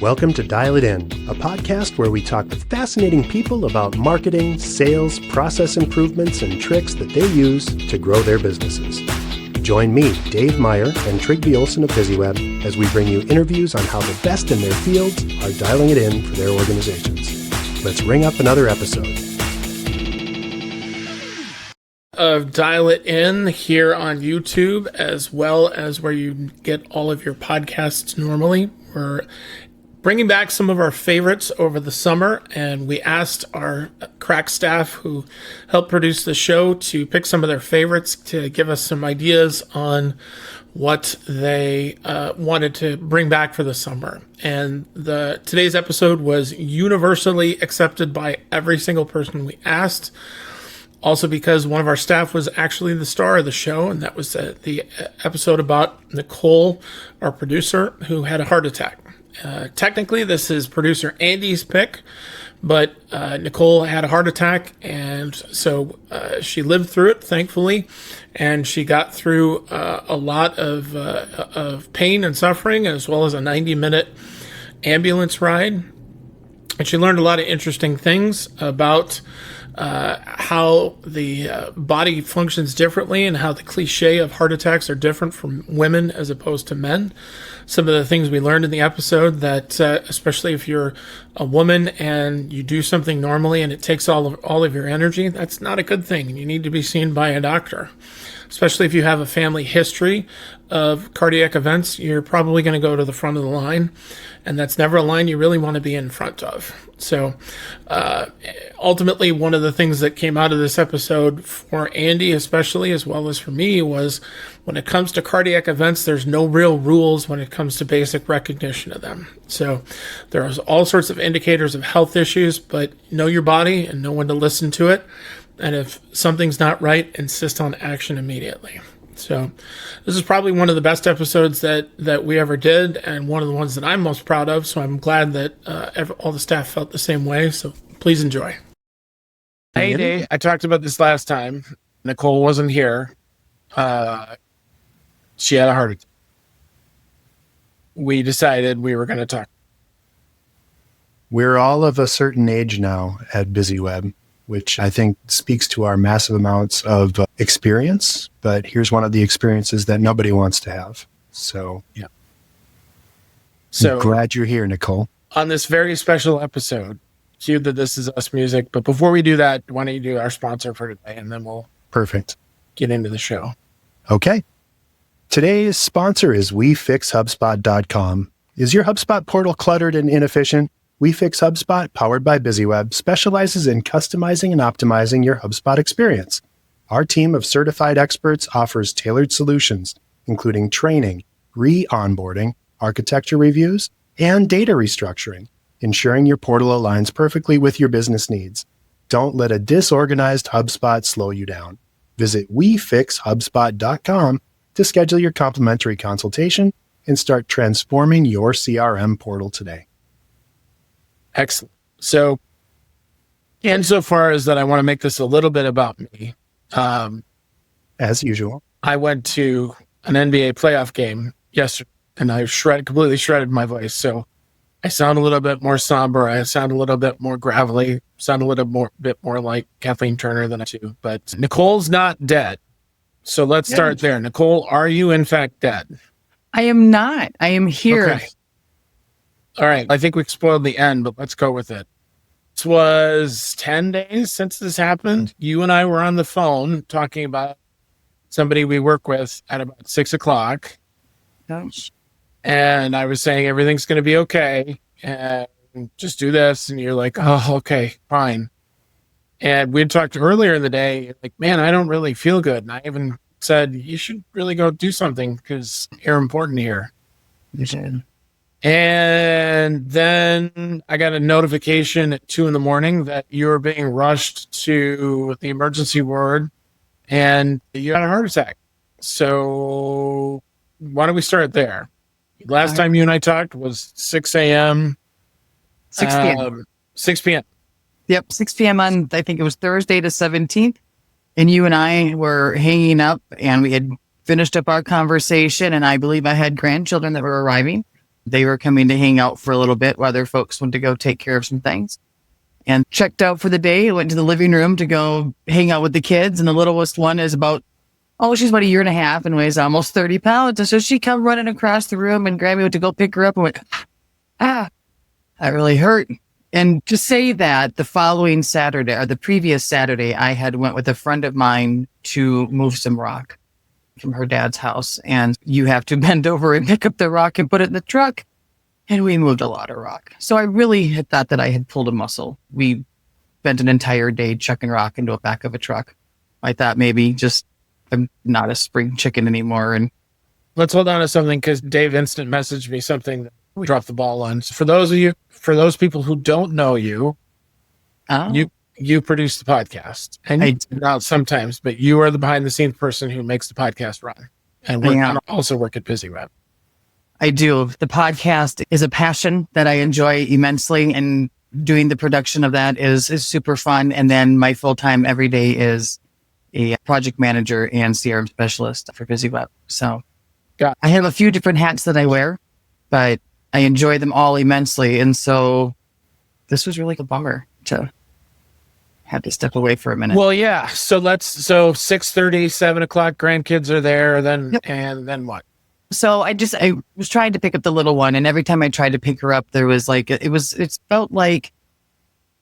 Welcome to Dial It In, a podcast where we talk with fascinating people about marketing, sales, process improvements, and tricks that they use to grow their businesses. Join me, Dave Meyer, and Trygve Olsen of BusyWeb as we bring you interviews on how the best in their fields are dialing it in for their organizations. Let's ring up another episode of Dial It In here on YouTube, as well as where you get all of your podcasts normally. We're bringing back some of our favorites over the summer, and we asked our crack staff who helped produce the show to pick some of their favorites to give us some ideas on what they wanted to bring back for the summer. And today's episode was universally accepted by every single person we asked. Also because one of our staff was actually the star of the show, and that was the episode about Nicole, our producer, who had a heart attack. Technically, this is producer Andy's pick, but Nicole had a heart attack, and so she lived through it, thankfully, and she got through a lot of pain and suffering, as well as a 90-minute ambulance ride. And she learned a lot of interesting things about how the body functions differently and how the cliche of heart attacks are different from women as opposed to men. Some of the things we learned in the episode that, especially if you're a woman and you do something normally and it takes all of your energy, that's not a good thing. You need to be seen by a doctor. Especially if you have a family history of cardiac events, you're probably going to go to the front of the line, and that's never a line you really want to be in front of. So ultimately, one of the things that came out of this episode for Andy especially, as well as for me, was when it comes to cardiac events, there's no real rules when it comes to basic recognition of them. So there's all sorts of indicators of health issues, but know your body and know when to listen to it. And if something's not right, insist on action immediately. So this is probably one of the best episodes that we ever did, and one of the ones that I'm most proud of. So I'm glad that all the staff felt the same way. So please enjoy. Hey, Dave. I talked about this last time. Nicole wasn't here. She had a heart attack. We decided we were going to talk. We're all of a certain age now at BusyWeb, which I think speaks to our massive amounts of experience. But here's one of the experiences that nobody wants to have. So, yeah. So I'm glad you're here, Nicole. On this very special episode, cue the This Is Us music. But before we do that, why don't you do our sponsor for today, and then we'll get into the show. Okay. Today's sponsor is WeFixHubSpot.com. Is your HubSpot portal cluttered and inefficient? WeFix HubSpot, powered by BusyWeb, specializes in customizing and optimizing your HubSpot experience. Our team of certified experts offers tailored solutions, including training, re-onboarding, architecture reviews, and data restructuring, ensuring your portal aligns perfectly with your business needs. Don't let a disorganized HubSpot slow you down. Visit WeFixHubSpot.com to schedule your complimentary consultation and start transforming your CRM portal today. Excellent. So, insofar as that, I want to make this a little bit about me. As usual. I went to an NBA playoff game yesterday, and I completely shredded my voice. So I sound a little bit more somber. I sound a little bit more gravelly. Sound a little bit more like Kathleen Turner than I do. But Nicole's not dead. So let's start there. Nicole, are you in fact dead? I am not. I am here. Okay. All right. I think we spoiled the end, but let's go with it. This was 10 days since this happened. You and I were on the phone talking about somebody we work with at about 6:00. Gosh. And I was saying, everything's going to be okay. And just do this. And you're like, oh, okay, fine. And we had talked earlier in the day, like, man, I don't really feel good. And I even said, you should really go do something because you're important here. You should. And then I got a notification at 2 a.m. that you were being rushed to the emergency ward and you had a heart attack. So why don't we start there? Last time you and I talked was 6 a.m. 6 p.m. 6 p.m. Yep, 6 p.m. on, I think it was Thursday the 17th. And you and I were hanging up and we had finished up our conversation. And I believe I had grandchildren that were arriving. They were coming to hang out for a little bit while their folks went to go take care of some things, and checked out for the day. Went to the living room to go hang out with the kids. And the littlest one is she's about a year and a half and weighs almost 30 pounds. And so she come running across the room and grabbed me to go pick her up and went, that really hurt. And to say that the following Saturday or the previous Saturday, I had went with a friend of mine to move some rock from her dad's house. And you have to bend over and pick up the rock and put it in the truck. And we moved a lot of rock. So I really had thought that I had pulled a muscle. We spent an entire day chucking rock into the back of a truck. I thought maybe I'm not a spring chicken anymore. And let's hold on to something, because Dave instant messaged me something that we dropped the ball on. So for those people who don't know you, you produce the podcast, and not sometimes, but you are the behind the scenes person who makes the podcast run, and also work at BusyWeb. I do. The podcast is a passion that I enjoy immensely, and doing the production of that is super fun. And then my full-time every day is a project manager and CRM specialist for BusyWeb. So I have a few different hats that I wear, but I enjoy them all immensely. And so this was really a bummer to have to step away for a minute. Well, yeah. So 6:30, 7:00, grandkids are there. Then, And then what? So I was trying to pick up the little one, and every time I tried to pick her up, there was it felt like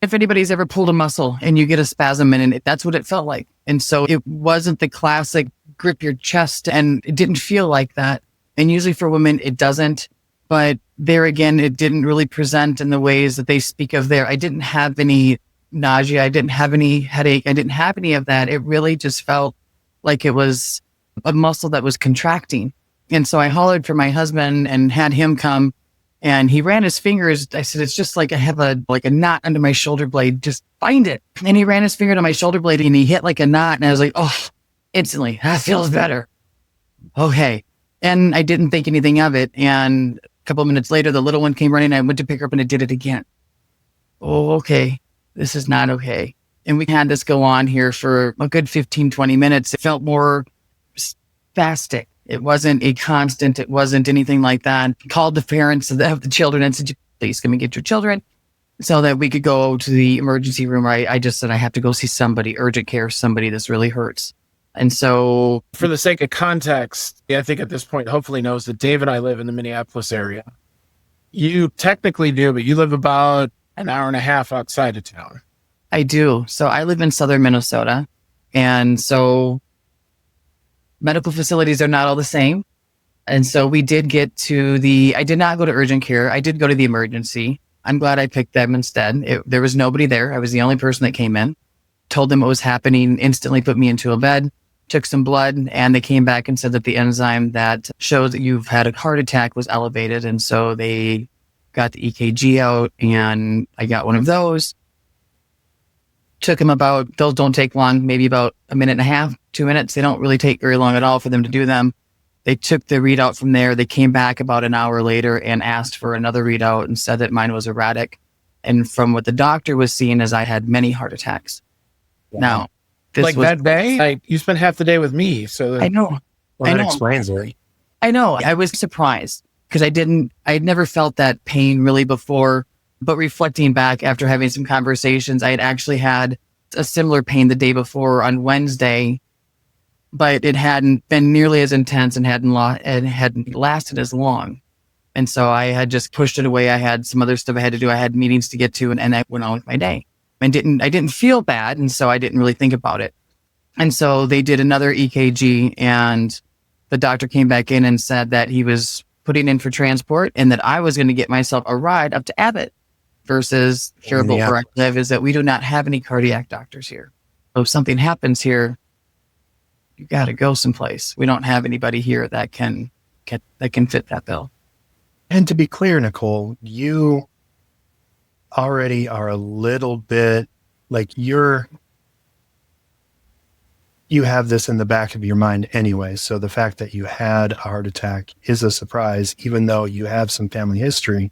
if anybody's ever pulled a muscle and you get a spasm in it, that's what it felt like. And so it wasn't the classic grip your chest, and it didn't feel like that. And usually for women, it doesn't. But there again, it didn't really present in the ways that they speak of there. I didn't have any nausea. I didn't have any headache. I didn't have any of that. It really just felt like it was a muscle that was contracting. And so I hollered for my husband and had him come, and he ran his fingers. I said, it's just like I have a knot under my shoulder blade. Just find it. And he ran his finger to my shoulder blade and he hit like a knot. And I was like, instantly, that feels better. Okay. And I didn't think anything of it. And a couple of minutes later, the little one came running. I went to pick her up and it did it again. Oh, okay. This is not okay. And we had this go on here for a good 15, 20 minutes. It felt more spastic. It wasn't a constant. It wasn't anything like that. Called the parents of the children and said, please come and get your children, so that we could go to the emergency room. I just said, I have to go see somebody, urgent care, somebody. This really hurts. And so for the sake of context, I think at this point, hopefully knows that Dave and I live in the Minneapolis area. You technically do, but you live about an hour and a half outside of town. I do. So I live in southern Minnesota. And so medical facilities are not all the same. And so we did get I did not go to urgent care. I did go to the emergency. I'm glad I picked them instead. There was nobody there. I was the only person that came in, told them what was happening, instantly put me into a bed, took some blood, and they came back and said that the enzyme that shows that you've had a heart attack was elevated. And so they got the EKG out, and I got one of those. Took them those don't take long, maybe about a minute and a half, 2 minutes. They don't really take very long at all for them to do them. They took the readout from there. They came back about an hour later and asked for another readout and said that mine was erratic. And from what the doctor was seeing, is I had many heart attacks. Wow. Now, that day, you spent half the day with me. So I know. That explains it. I know. I was surprised because I had never felt that pain really before. But reflecting back after having some conversations, I had actually had a similar pain the day before on Wednesday, but it hadn't been nearly as intense and hadn't lasted as long. And so I had just pushed it away. I had some other stuff I had to do. I had meetings to get to, and I went on with my day. I didn't feel bad, and so I didn't really think about it. And so they did another EKG, and the doctor came back in and said that he was putting in for transport and that I was going to get myself a ride up to Abbott. Versus curable preventive is that we do not have any cardiac doctors here. So if something happens here, you got to go someplace. We don't have anybody here that can fit that bill. And to be clear, Nicole, you already are a little bit like you have this in the back of your mind anyway. So the fact that you had a heart attack is a surprise, even though you have some family history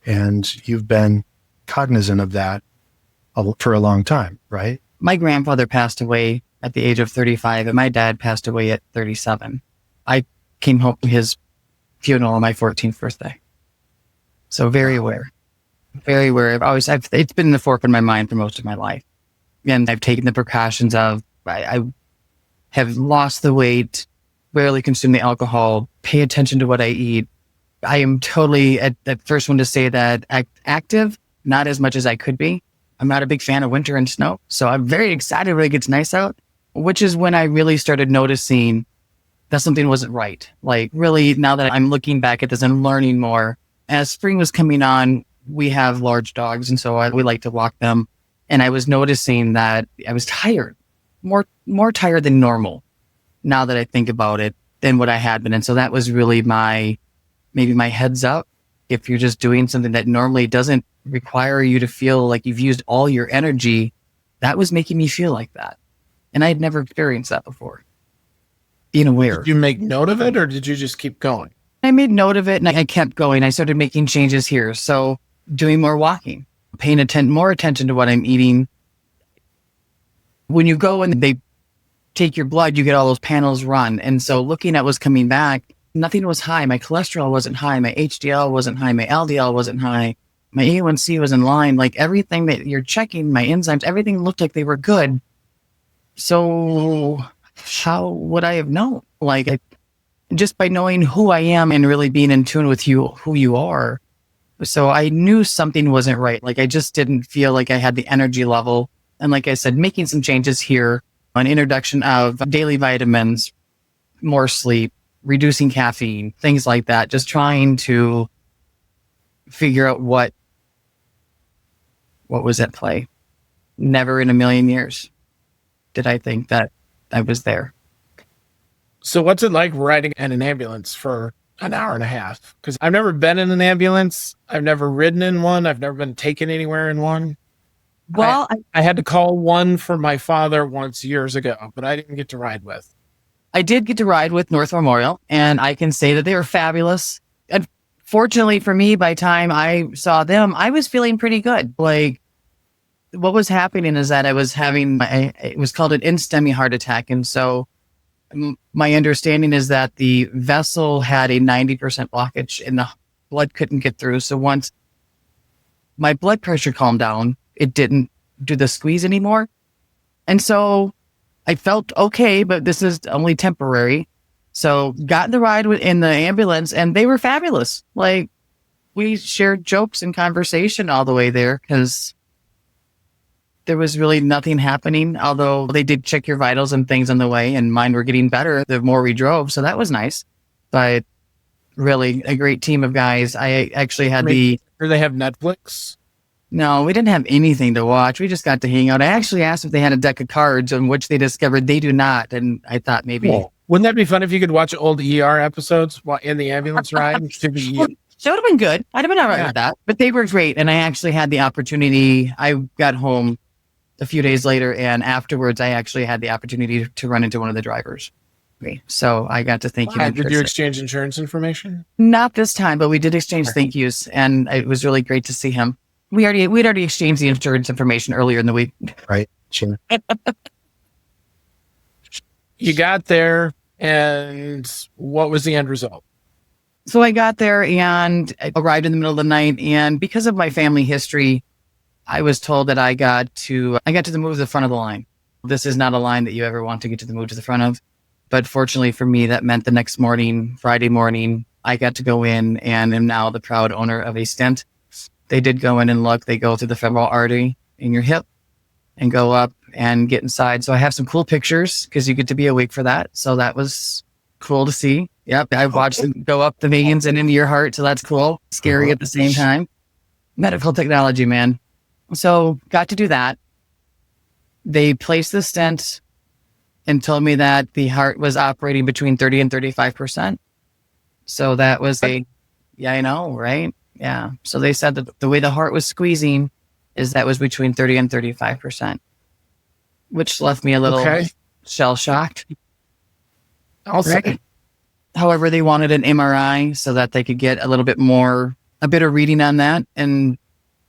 and you've been cognizant of that for a long time, right? My grandfather passed away at the age of 35 and my dad passed away at 37. I came home to his funeral on my 14th birthday. So very aware. Very aware. It's been in the forefront of my mind for most of my life. And I've taken the precautions of, I have lost the weight, rarely consume the alcohol, pay attention to what I eat. I am totally at the first one to say that active, not as much as I could be. I'm not a big fan of winter and snow. So I'm very excited when it gets nice out, which is when I really started noticing that something wasn't right. Like really, now that I'm looking back at this and learning more, as spring was coming on, we have large dogs. And so we like to walk them. And I was noticing that I was tired, more tired than normal now that I think about it than what I had been. And so that was really maybe my heads up. If you're just doing something that normally doesn't require you to feel like you've used all your energy, that was making me feel like that. And I had never experienced that before. Being aware. Did you make note of it or did you just keep going? I made note of it and I kept going. I started making changes here. So doing more walking, paying more attention to what I'm eating. When you go and they take your blood, you get all those panels run. And so looking at what's coming back, nothing was high. My cholesterol wasn't high. My HDL wasn't high. My LDL wasn't high. My A1C was in line. Like everything that you're checking, my enzymes, everything looked like they were good. So how would I have known? Like just by knowing who I am and really being in tune with who you are. So I knew something wasn't right. Like I just didn't feel like I had the energy level. And like I said, making some changes here, an introduction of daily vitamins, more sleep, reducing caffeine, things like that. Just trying to figure out what was at play. Never in a million years did I think that I was there. So what's it like riding in an ambulance for an hour and a half? Because I've never been in an ambulance. I've never ridden in one. I've never been taken anywhere in one. Well, I had to call one for my father once years ago, but I didn't get to ride with. I did get to ride with North Memorial, and I can say that they were fabulous. And fortunately for me, by the time I saw them, I was feeling pretty good. Like what was happening is that I was having, it was called an in-STEMI heart attack. And so my understanding is that the vessel had a 90% blockage and the blood couldn't get through. So once my blood pressure calmed down, it didn't do the squeeze anymore. And so I felt okay, but this is only temporary. So got in the ride in the ambulance and they were fabulous. Like we shared jokes and conversation all the way there because there was really nothing happening, although they did check your vitals and things on the way and mine were getting better the more we drove. So that was nice, but really a great team of guys. I actually had Do they have Netflix? No, we didn't have anything to watch. We just got to hang out. I actually asked if they had a deck of cards, on which they discovered they do not. And I thought maybe... Cool. Wouldn't that be fun if you could watch old ER episodes while in the ambulance ride? Well, that would have been good. I'd have been all right with that. But they were great. And I actually had the opportunity. I got home a few days later, and afterwards, I actually had the opportunity to run into one of the drivers. So I got to thank you. Did you exchange insurance information? Not this time, but we did exchange thank yous. And it was really great to see him. We'd already exchanged the insurance information earlier in the week. Right. Sure. You got there, and what was the end result? So I got there and I arrived in the middle of the night. And because of my family history, I was told that I got to the move to the front of the line. This is not a line that you ever want to get to the move to the front of. But fortunately for me, that meant the next morning, Friday morning, I got to go in and am now the proud owner of a stent. They did go in and look. They go through the femoral artery in your hip and go up and get inside. So I have some cool pictures because you get to be awake for that. So that was cool to see. Yep. I watched them go up the veins and into your heart. So that's cool. Scary at the same time. Medical technology, man. So got to do that. They placed the stent and told me that the heart was operating between 30 and 35%. So that was yeah, I know, right? Yeah. So they said that the way the heart was squeezing is that was between 30 and 35%, which left me a little shell shocked. Right. However, they wanted an MRI so that they could get a bit of reading on that. And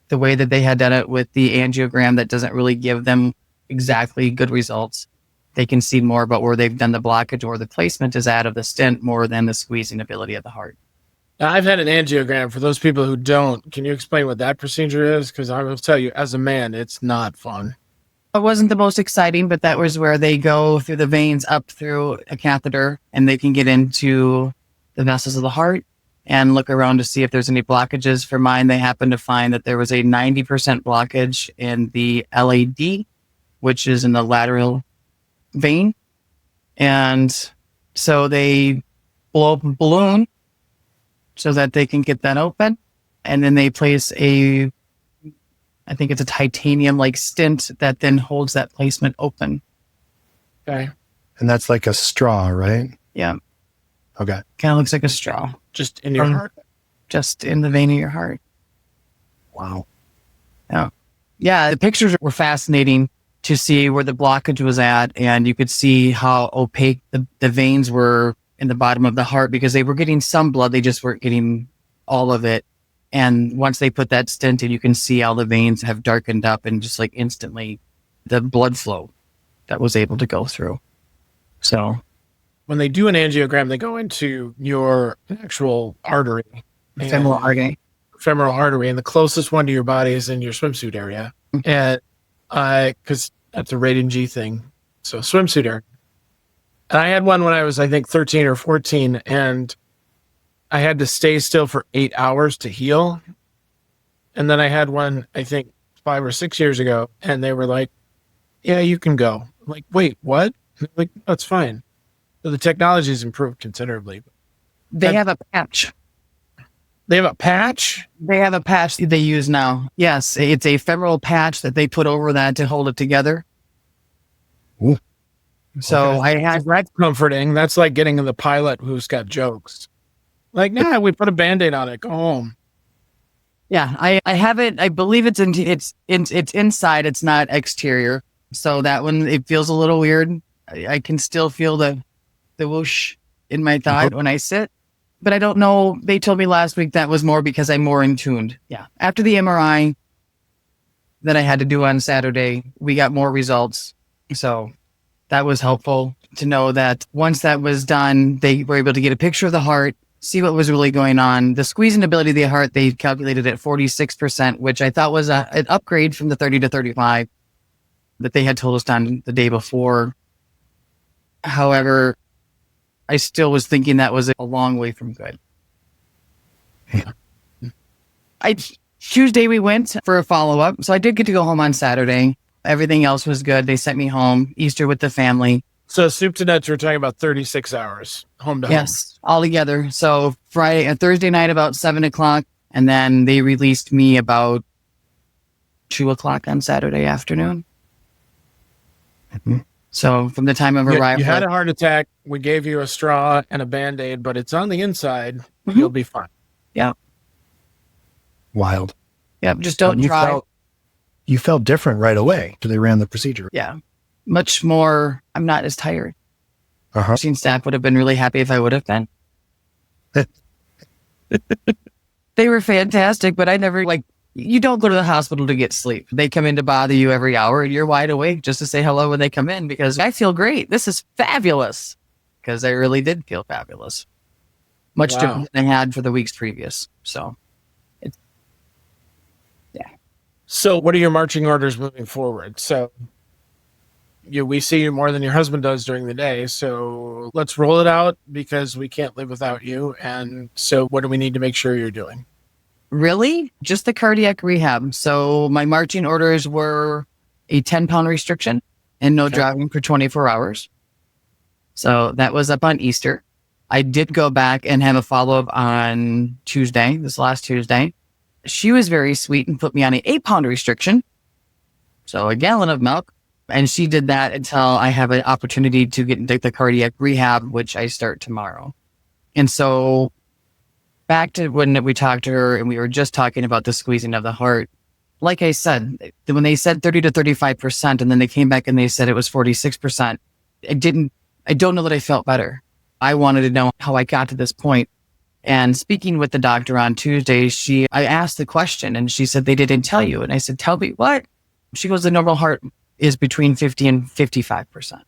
the way that they had done it with the angiogram, that doesn't really give them exactly good results. They can see more about where they've done the blockage or the placement is out of the stent more than the squeezing ability of the heart. I've had an angiogram. For those people who don't, can you explain what that procedure is? Because I will tell you, as a man, it's not fun. It wasn't the most exciting, but that was where they go through the veins up through a catheter, and they can get into the vessels of the heart and look around to see if there's any blockages. For mine, they happened to find that there was a 90% blockage in the LAD, which is in the lateral vein. And so they blow up a balloon so that they can get that open. And then they place I think it's a titanium like stent that then holds that placement open. Okay. And that's like a straw, right? Yeah. Okay. Kind of looks like a straw. Just in your heart? Just in the vein of your heart. Wow. Yeah. Yeah. The pictures were fascinating to see where the blockage was at. And you could see how opaque the veins were in the bottom of the heart, because they were getting some blood. They just weren't getting all of it. And once they put that stent in, you can see all the veins have darkened up, and just like instantly the blood flow that was able to go through. So when they do an angiogram, they go into your actual artery. Femoral artery. Femoral artery. And the closest one to your body is in your swimsuit area. And because that's a rated G thing. So swimsuit area. And I had one when I was, I think, 13 or 14, and I had to stay still for 8 hours to heal. And then I had one, I think, 5 or 6 years ago, and they were like, yeah, you can go. I'm like, wait, what? Like, that's fine. So the technology's improved considerably. They have a patch. They have a patch? They have a patch they use now. Yes, it's a femoral patch that they put over that to hold it together. Ooh. So okay. That's comforting. That's like getting the pilot who's got jokes. Like, nah, we put a Band-Aid on it. Go home. Yeah, I have it. I believe it's inside. It's not exterior. So that one, it feels a little weird. I can still feel the whoosh in my thigh when I sit. But I don't know. They told me last week that was more because I'm more in tuned. Yeah. After the MRI that I had to do on Saturday, we got more results. So that was helpful to know that once that was done, they were able to get a picture of the heart, see what was really going on. The squeezing ability of the heart, they calculated at 46%, which I thought was an upgrade from the 30 to 35 that they had told us on the day before. However, I still was thinking that was a long way from good. Yeah. Tuesday we went for a follow-up. So I did get to go home on Saturday. Everything else was good. They sent me home, Easter with the family. So soup to nuts, we're talking about 36 hours home to home. Yes, all together. So Friday and Thursday night about 7:00, and then they released me about 2:00 on Saturday afternoon. Mm-hmm. So from the time of arrival, you had a heart attack. We gave you a straw and a Band-Aid, but it's on the inside. Mm-hmm. You'll be fine. Yeah. Wild. Yeah. Just don't try. You felt different right away after they ran the procedure. Yeah. Much more. I'm not as tired. Nursing staff would have been really happy if I would have been. They were fantastic, but I never, you don't go to the hospital to get sleep. They come in to bother you every hour, and you're wide awake just to say hello when they come in, because I feel great. This is fabulous. Because I really did feel fabulous. Much different than I had for the weeks previous. So, yeah. So what are your marching orders moving forward? So we see you more than your husband does during the day. So let's roll it out, because we can't live without you. And so what do we need to make sure you're doing? Really? Just the cardiac rehab. So my marching orders were a 10-pound restriction and no driving for 24 hours. So that was up on Easter. I did go back and have a follow-up on Tuesday, this last Tuesday. She was very sweet and put me on an 8-pound restriction. So a gallon of milk. And she did that until I have an opportunity to get into the cardiac rehab, which I start tomorrow. And so back to when we talked to her and we were just talking about the squeezing of the heart. Like I said, when they said 30 to 35%, and then they came back and they said it was 46%, I don't know that I felt better. I wanted to know how I got to this point. And speaking with the doctor on Tuesday, I asked the question and she said, they didn't tell you. And I said, tell me what? She goes, the normal heart is between 50 and 55%.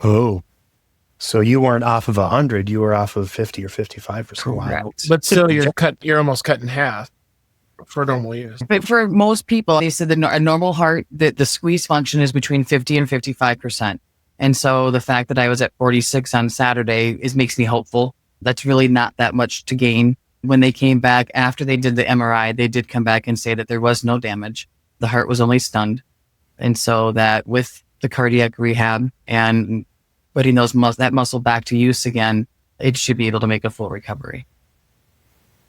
Oh, so So you weren't off of 100, you were off of 50 or 55%. Correct. But still, you're almost cut in half for normal use. But for most people, they said a normal heart, the squeeze function is between 50 and 55%. And so the fact that I was at 46 on Saturday makes me hopeful. That's really not that much to gain. When they came back after they did the MRI, they did come back and say that there was no damage. The heart was only stunned. And so that with the cardiac rehab and putting that muscle back to use again, it should be able to make a full recovery.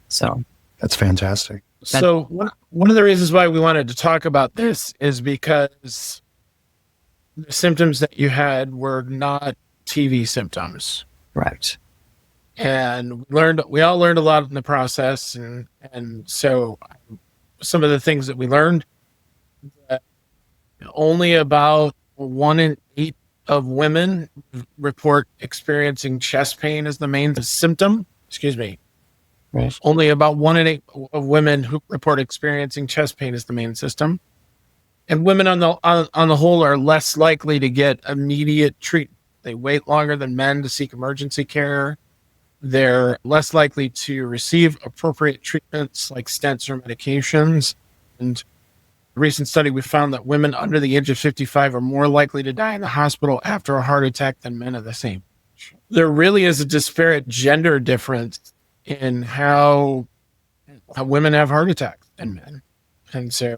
So that's fantastic. So one of the reasons why we wanted to talk about this is because the symptoms that you had were not TV symptoms. Correct. And we all learned a lot in the process. And so some of the things that we learned, that only about 1 in 8 of women report experiencing chest pain as the main symptom. Excuse me. Right. Only about 1 in 8 of women who report experiencing chest pain as the main symptom. And women on the whole are less likely to get immediate treatment. They wait longer than men to seek emergency care. They're less likely to receive appropriate treatments like stents or medications. And a recent study, we found that women under the age of 55 are more likely to die in the hospital after a heart attack than men of the same age. There really is a disparate gender difference in how women have heart attacks than men. And so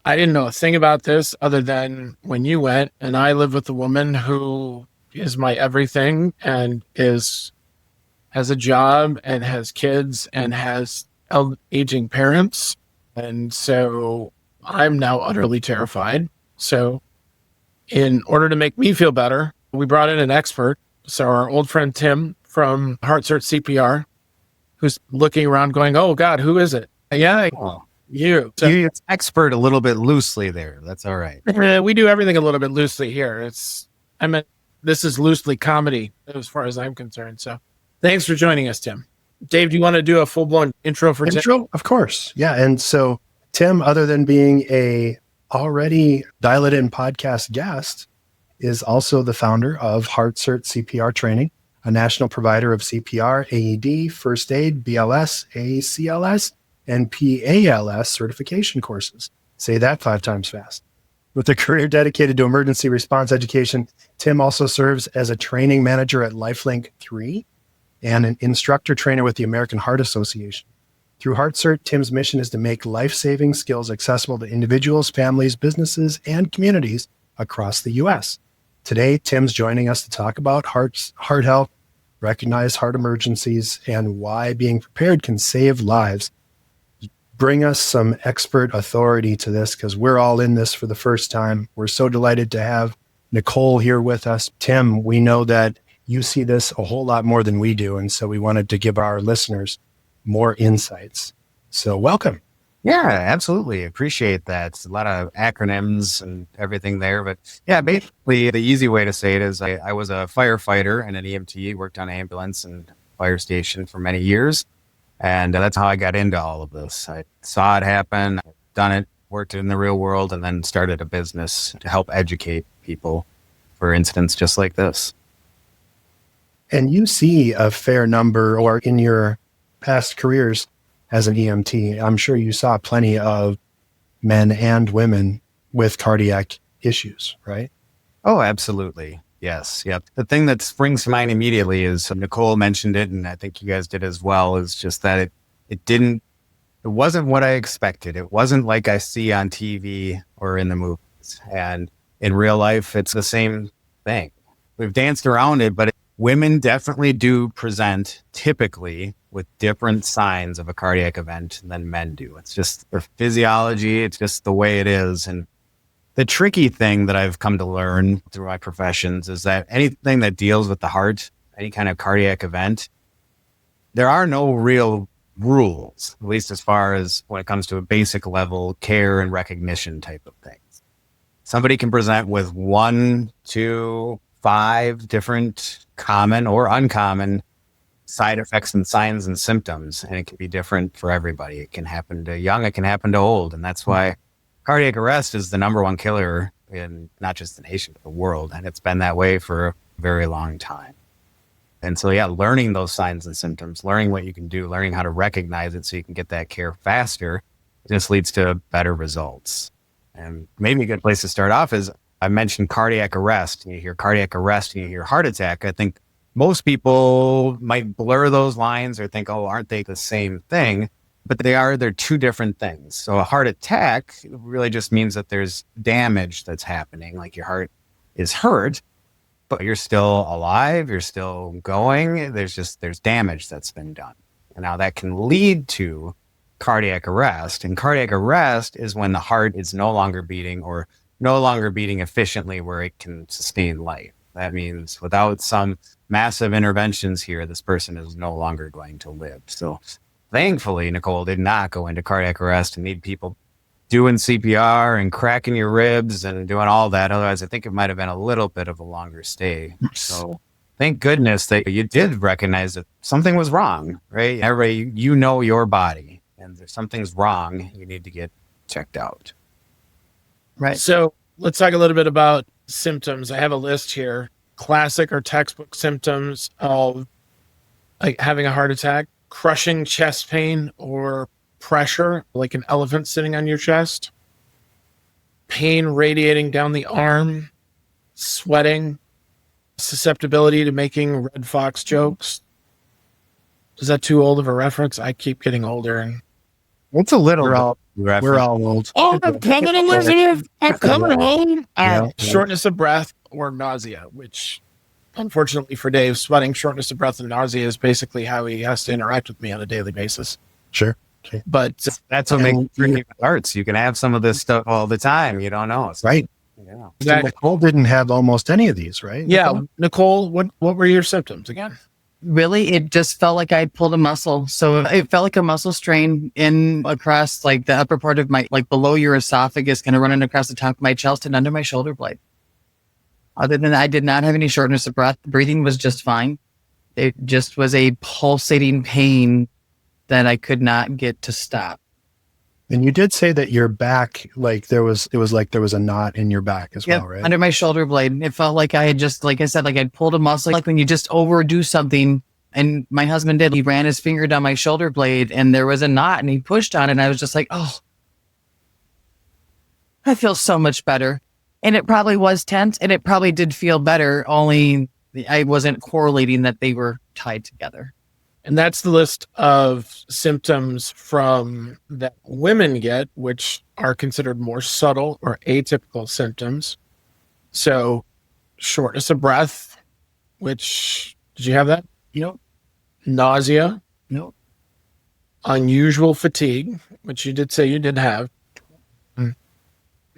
I didn't know a thing about this other than when you went, and I live with a woman who is my everything and has a job and has kids and has aging parents. And so I'm now utterly terrified. So in order to make me feel better, we brought in an expert. So our old friend Tim from HeartCert CPR, who's looking around going, oh God, who is it? Yeah, you. So, you expert a little bit loosely there. That's all right. We do everything a little bit loosely here. This is loosely comedy as far as I'm concerned. So thanks for joining us, Tim. Dave, do you want to do a full-blown intro for Tim? Of course. Yeah. And so Tim, other than being a already Dial It In podcast guest, is also the founder of HeartCert CPR Training, a national provider of CPR, AED, first aid, BLS, ACLS, and PALS certification courses. Say that 5 times fast. With a career dedicated to emergency response education, Tim also serves as a training manager at LifeLink 3 and an instructor trainer with the American Heart Association. Through HeartCert, Tim's mission is to make life-saving skills accessible to individuals, families, businesses, and communities across the U.S. Today, Tim's joining us to talk about heart health, recognize heart emergencies, and why being prepared can save lives. Bring us some expert authority to this because we're all in this for the first time. We're so delighted to have Nicole here with us. Tim, we know that you see this a whole lot more than we do, and so we wanted to give our listeners more insights. So welcome. Yeah, absolutely. Appreciate that. It's a lot of acronyms and everything there. But yeah, basically the easy way to say it is I was a firefighter and an EMT, worked on an ambulance and fire station for many years. And that's how I got into all of this. I saw it happen, done it, worked in the real world, and then started a business to help educate people for incidents just like this. And you see a fair number, or in your past careers as an EMT, I'm sure you saw plenty of men and women with cardiac issues, right? Oh, absolutely. Yes. Yep. The thing that springs to mind immediately is Nicole mentioned it, and I think you guys did as well, is just that it wasn't what I expected. It wasn't like I see on TV or in the movies. And in real life, it's the same thing. We've danced around it, but women definitely do present typically with different signs of a cardiac event than men do. It's just their physiology. It's just the way it is. And the tricky thing that I've come to learn through my professions is that anything that deals with the heart, any kind of cardiac event, there are no real rules, at least as far as when it comes to a basic level care and recognition type of things. Somebody can present with 1, 2, 5 different common or uncommon side effects and signs and symptoms, and it can be different for everybody. It can happen to young, it can happen to old, and that's why cardiac arrest is the number 1 killer in not just the nation, but the world. And it's been that way for very long time. And so, yeah, learning those signs and symptoms, learning what you can do, learning how to recognize it so you can get that care faster, just leads to better results. And maybe a good place to start off is I mentioned cardiac arrest. And you hear cardiac arrest and you hear heart attack. I think most people might blur those lines or think, oh, aren't they the same thing? But they're two different things. So a heart attack really just means that there's damage that's happening, like your heart is hurt, but you're still alive, you're still going. There's damage that's been done. And now that can lead to cardiac arrest. And cardiac arrest is when the heart is no longer beating or no longer beating efficiently where it can sustain life. That means without some massive interventions here, this person is no longer going to live. So thankfully, Nicole did not go into cardiac arrest and need people doing CPR and cracking your ribs and doing all that. Otherwise, I think it might have been a little bit of a longer stay. So thank goodness that you did recognize that something was wrong, right? Everybody, you know your body, and if something's wrong, you need to get checked out. Right. So let's talk a little bit about symptoms. I have a list here. Classic or textbook symptoms of like having a heart attack: crushing chest pain or pressure, like an elephant sitting on your chest, pain radiating down the arm, sweating, susceptibility to making red fox jokes. Is that too old of a reference? I keep getting older. And it's a little. We're all old. Oh, I'm coming, Elizabeth. I'm coming home. Shortness of breath or nausea, which unfortunately for Dave, sweating, shortness of breath, and nausea is basically how he has to interact with me on a daily basis. Sure. Okay. But that's what makes tricky arts. You can have some of this stuff all the time. You don't know. It's right. Yeah. Exactly. So Nicole didn't have almost any of these, right? Yeah. Nicole, what were your symptoms again? Really, it just felt like I pulled a muscle. So it felt like a muscle strain in across like the upper part of my, like below your esophagus, kind of running across the top of my chest and under my shoulder blade. Other than that, I did not have any shortness of breath. Breathing was just fine. It just was a pulsating pain that I could not get to stop. And you did say that your back, like it was like there was a knot in your back as well, right? Under my shoulder blade. It felt like I had just, like I said, like I'd pulled a muscle, like when you just overdo something. And my husband did, he ran his finger down my shoulder blade and there was a knot and he pushed on it. And I was just like, oh, I feel so much better. And it probably was tense and it probably did feel better. Only I wasn't correlating that they were tied together. And that's the list of symptoms from that women get, which are considered more subtle or atypical symptoms. So shortness of breath, which, did you have that? Nope. Nausea. Nope. Unusual fatigue, which you did say you did have.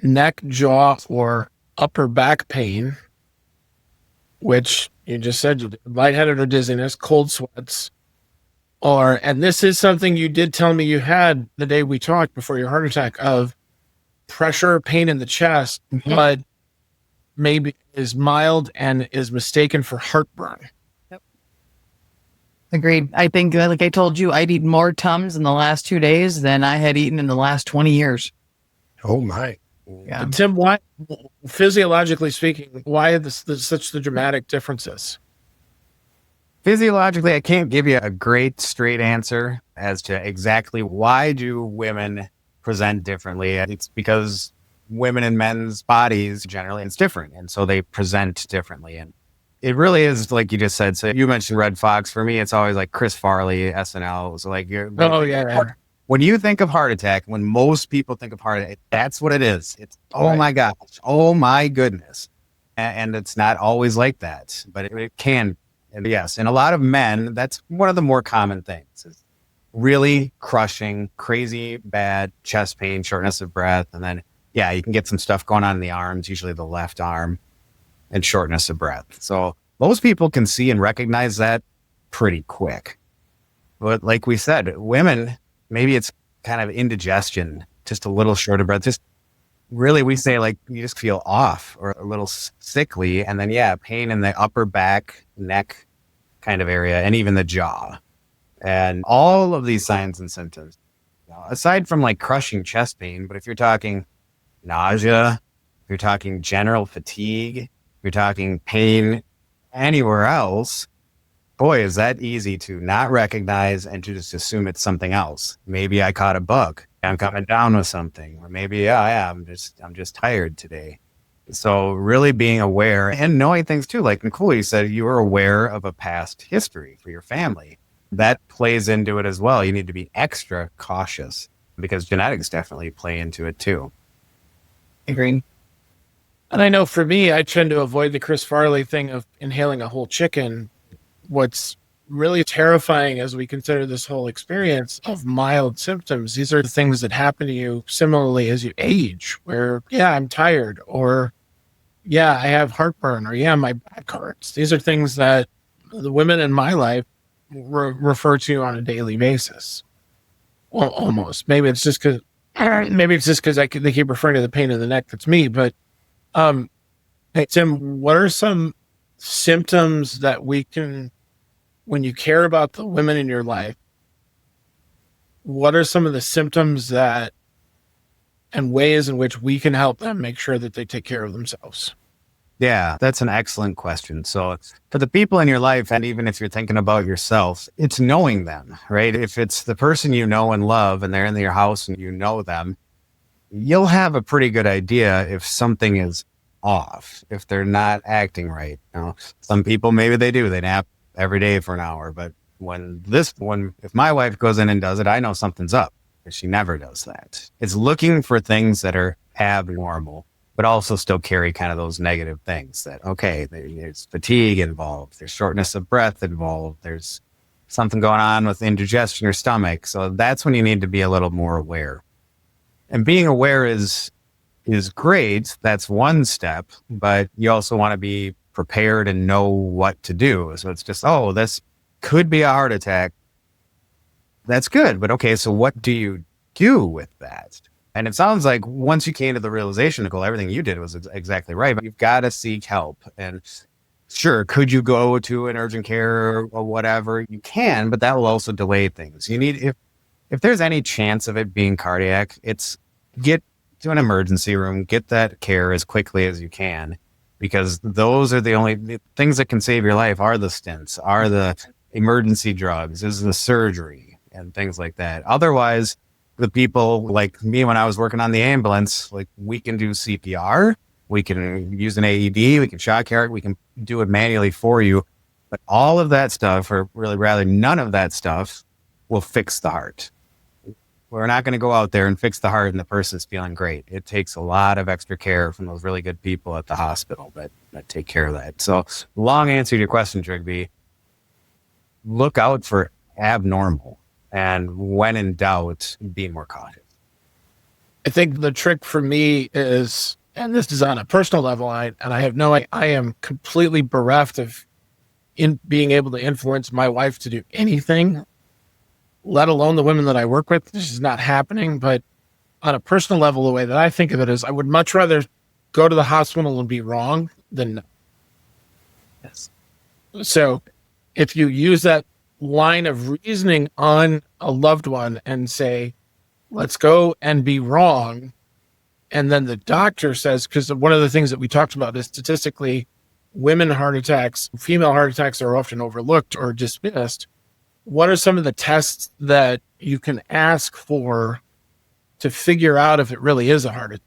Neck, jaw, or upper back pain, which you just said you did. Lightheaded or dizziness, cold sweats. And this is something you did tell me you had the day we talked before your heart attack, of pressure, pain in the chest, but maybe is mild and is mistaken for heartburn. Yep. Agreed. I think, like I told you, I'd eaten more Tums in the last 2 days than I had eaten in the last 20 years. Oh my. Yeah. But Tim, why, physiologically speaking, why are such the dramatic differences? Physiologically, I can't give you a great straight answer as to exactly why do women present differently. It's because women and men's bodies generally, it's different. And so they present differently. And it really is like you just said. So you mentioned Red Fox. For me, it's always like Chris Farley, SNL. So like, when you think of heart attack, when most people think of heart attack, that's what it is. It's, oh my gosh, oh my goodness. And it's not always like that, but it can. And yes, in a lot of men, that's one of the more common things, is really crushing, crazy, bad chest pain, shortness of breath. And then, yeah, you can get some stuff going on in the arms, usually the left arm, and shortness of breath. So most people can see and recognize that pretty quick. But like we said, women, maybe it's kind of indigestion, just a little short of breath. Just really, we say like you just feel off or a little sickly. And then, yeah, pain in the upper back, neck kind of area, and even the jaw. And all of these signs and symptoms, aside from like crushing chest pain, but if you're talking nausea, if you're talking general fatigue, if you're talking pain anywhere else, boy, is that easy to not recognize and to just assume it's something else. Maybe I caught a bug. I'm coming down with something. Or maybe, I'm just tired today. So really being aware and knowing things too, like Nicole, you said you were aware of a past history for your family. That plays into it as well. You need to be extra cautious because genetics definitely play into it too. Agreed. And I know for me, I tend to avoid the Chris Farley thing of inhaling a whole chicken. What's really terrifying as we consider this whole experience of mild symptoms, these are the things that happen to you similarly as you age, where, I'm tired, or, I have heartburn, or, my back hurts. These are things that the women in my life refer to on a daily basis. Well, almost. Maybe it's just because they keep referring to the pain in the neck. That's me. But, hey, Tim, what are some symptoms that we can, when you care about the women in your life, what are some of the symptoms that and ways in which we can help them make sure that they take care of themselves? Yeah, that's an excellent question. So for the people in your life, and even if you're thinking about yourself, it's knowing them, right? If it's the person you know and love and they're in your house and you know them, you'll have a pretty good idea if something is off, if they're not acting right. Some people, maybe they do. They nap every day for an hour. But if my wife goes in and does it, I know something's up. She never does that. It's looking for things that are abnormal, but also still carry kind of those negative things that, okay, there's fatigue involved, there's shortness of breath involved, there's something going on with indigestion or stomach. So that's when you need to be a little more aware. And being aware is great. That's one step, but you also want to be prepared and know what to do. So it's just, this could be a heart attack. That's good. But okay, so what do you do with that? And it sounds like once you came to the realization, Nicole, everything you did was exactly right. But you've got to seek help. And sure, could you go to an urgent care or whatever? You can, but that will also delay things. You need, if there's any chance of it being cardiac, it's get to an emergency room, get that care as quickly as you can, because those are the only things that can save your life are the stents, are the emergency drugs, is the surgery and things like that. Otherwise, the people like me, when I was working on the ambulance, like we can do CPR, we can use an AED, we can shock heart, we can do it manually for you. But all of that stuff, or really rather none of that stuff, will fix the heart. We're not going to go out there and fix the heart and the person's feeling great. It takes a lot of extra care from those really good people at the hospital that take care of that. So long answer to your question, Trygve, look out for abnormal. And when in doubt, be more cautious. I think the trick for me is, and this is on a personal level, I am completely bereft of being able to influence my wife to do anything, let alone the women that I work with. This is not happening. But on a personal level, the way that I think of it is I would much rather go to the hospital and be wrong than no. Yes. So if you use that line of reasoning on a loved one and say, let's go and be wrong. And then the doctor says, because one of the things that we talked about is statistically, female heart attacks are often overlooked or dismissed. What are some of the tests that you can ask for to figure out if it really is a heart attack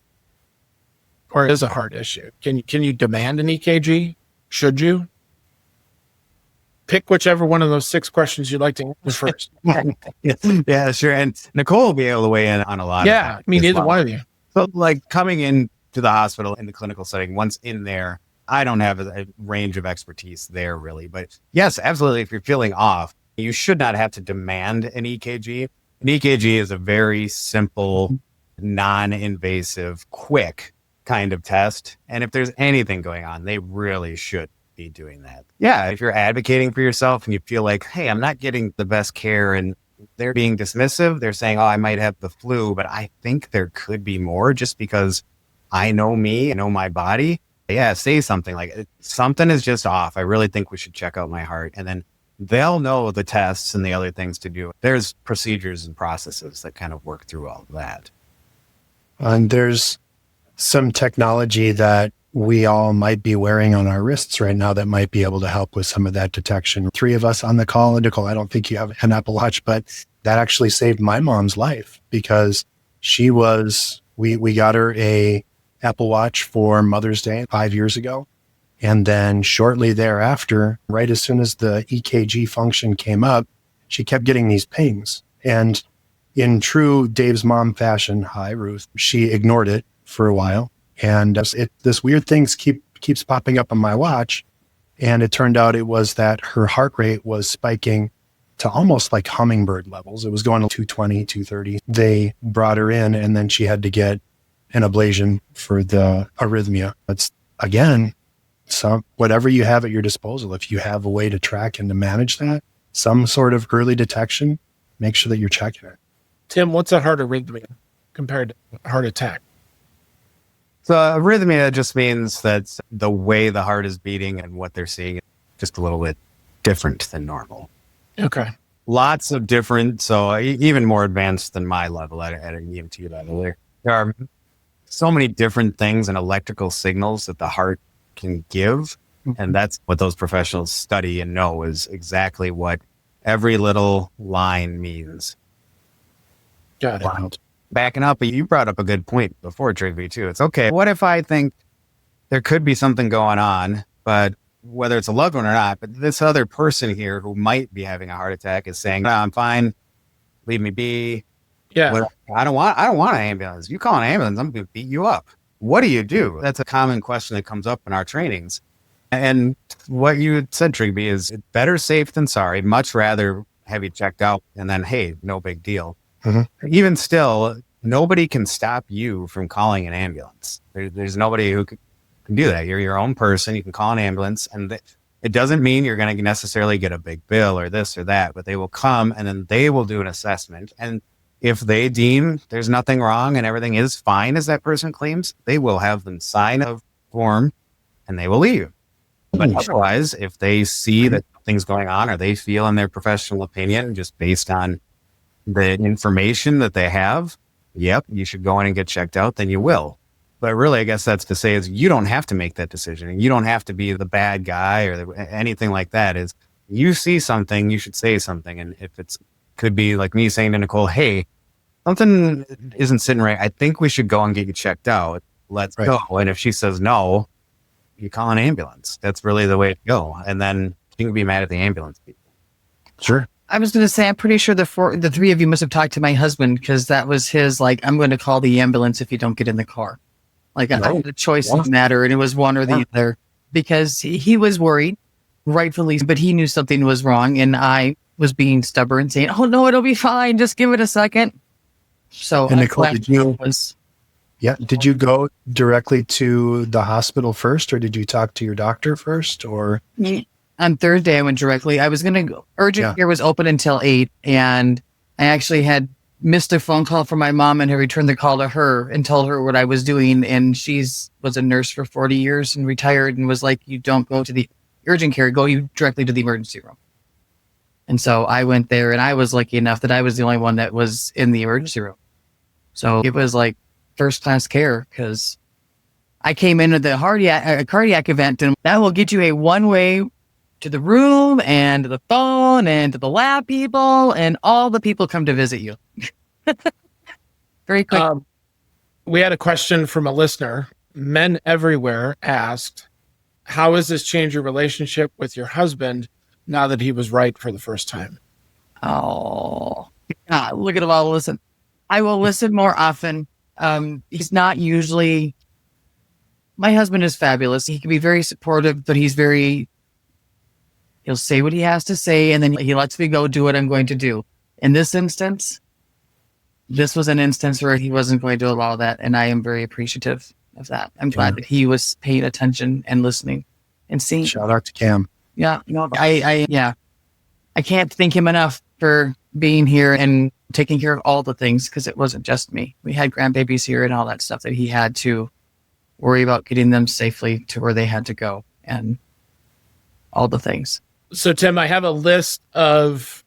or is a heart issue? Can you demand an EKG? Should you? Pick whichever one of those 6 questions you'd like to answer first. Yeah, sure. And Nicole will be able to weigh in on a lot. Yeah, I mean, either one of you. So like coming into the hospital in the clinical setting, once in there, I don't have a range of expertise there really. But yes, absolutely. If you're feeling off, you should not have to demand an EKG. An EKG is a very simple, non-invasive, quick kind of test. And if there's anything going on, they really should be doing that. Yeah, if you're advocating for yourself and you feel like, hey, I'm not getting the best care and they're being dismissive, they're saying, I might have the flu, but I think there could be more just because I know me, I know my body. Yeah, say something like something is just off. I really think we should check out my heart. And then they'll know the tests and the other things to do. There's procedures and processes that kind of work through all of that. And there's some technology that we all might be wearing on our wrists right now that might be able to help with some of that detection. 3 of us on the call, Nicole, I don't think you have an Apple Watch, but that actually saved my mom's life because we got her a Apple Watch for Mother's Day 5 years ago. And then shortly thereafter, right as soon as the EKG function came up, she kept getting these pings. And in true Dave's mom fashion, hi, Ruth, she ignored it for a while. And this weird thing keeps popping up on my watch. And it turned out it was that her heart rate was spiking to almost like hummingbird levels. It was going to 220, 230. They brought her in and then she had to get an ablation for the arrhythmia. It's, again, whatever you have at your disposal, if you have a way to track and to manage that, some sort of early detection, make sure that you're checking it. Tim, what's a heart arrhythmia compared to a heart attack? So arrhythmia just means that the way the heart is beating and what they're seeing is just a little bit different than normal. Okay. Lots of different, so even more advanced than my level at an EMT level. There are so many different things and electrical signals that the heart can give. And that's what those professionals study and know is exactly what every little line means. Got it. Wow. Backing up, but you brought up a good point before, Trygve, too. It's okay. What if I think there could be something going on, but whether it's a loved one or not, but this other person here who might be having a heart attack is saying, no, I'm fine. Leave me be. Yeah. I don't want an ambulance. You call an ambulance, I'm going to beat you up. What do you do? That's a common question that comes up in our trainings. And what you said, Trygve, is better safe than sorry. Much rather have you checked out and then, hey, no big deal. Mm-hmm. Even still, nobody can stop you from calling an ambulance. There's nobody who can do that. You're your own person. You can call an ambulance, and it doesn't mean you're going to necessarily get a big bill or this or that, but they will come and then they will do an assessment. And if they deem there's nothing wrong and everything is fine as that person claims, they will have them sign a form and they will leave. But otherwise, if they see that something's going on or they feel in their professional opinion, just based on the information that they have, yep, you should go in and get checked out, then you will. But really, I guess that's to say is you don't have to make that decision and you don't have to be the bad guy or anything like that. Is you see something, you should say something. And if could be like me saying to Nicole, hey, something isn't sitting right. I think we should go and get you checked out. Let's go. And if she says no, you call an ambulance. That's really the way to go. And then you can be mad at the ambulance people. Sure. I was going to say, I'm pretty sure the 3 of you must have talked to my husband because that was his, like, I'm going to call the ambulance if you don't get in the car. Like, I had a choice in the matter, and it was one or the other because he was worried, rightfully, but he knew something was wrong, and I was being stubborn, saying, oh, no, it'll be fine. Just give it a second. So, and Nicole, did you go directly to the hospital first, or did you talk to your doctor first, or? On Thursday, I went directly. I was going to go. Urgent care was open until 8, and I actually had missed a phone call from my mom and had returned the call to her and told her what I was doing. And was a nurse for 40 years and retired and was like, you don't go to the urgent care, you directly to the emergency room. And so I went there, and I was lucky enough that I was the only one that was in the emergency room. So it was like first class care because I came into the cardiac event, and that will get you a one-way to the room and to the phone and to the lab people, and all the people come to visit you. Very quick. We had a question from a listener. Men Everywhere asked, how has this changed your relationship with your husband now that he was right for the first time? Oh, look at him all listen. I will listen more often. He's not usually, my husband is fabulous. He can be very supportive, but he'll say what he has to say, and then he lets me go do what I'm going to do. In this instance, this was an instance where he wasn't going to allow that, and I am very appreciative of that. I'm glad that he was paying attention and listening and seeing. Shout out to Cam. Yeah, no, I can't thank him enough for being here and taking care of all the things, because it wasn't just me. We had grandbabies here and all that stuff that he had to worry about getting them safely to where they had to go and all the things. So, Tim, I have a list of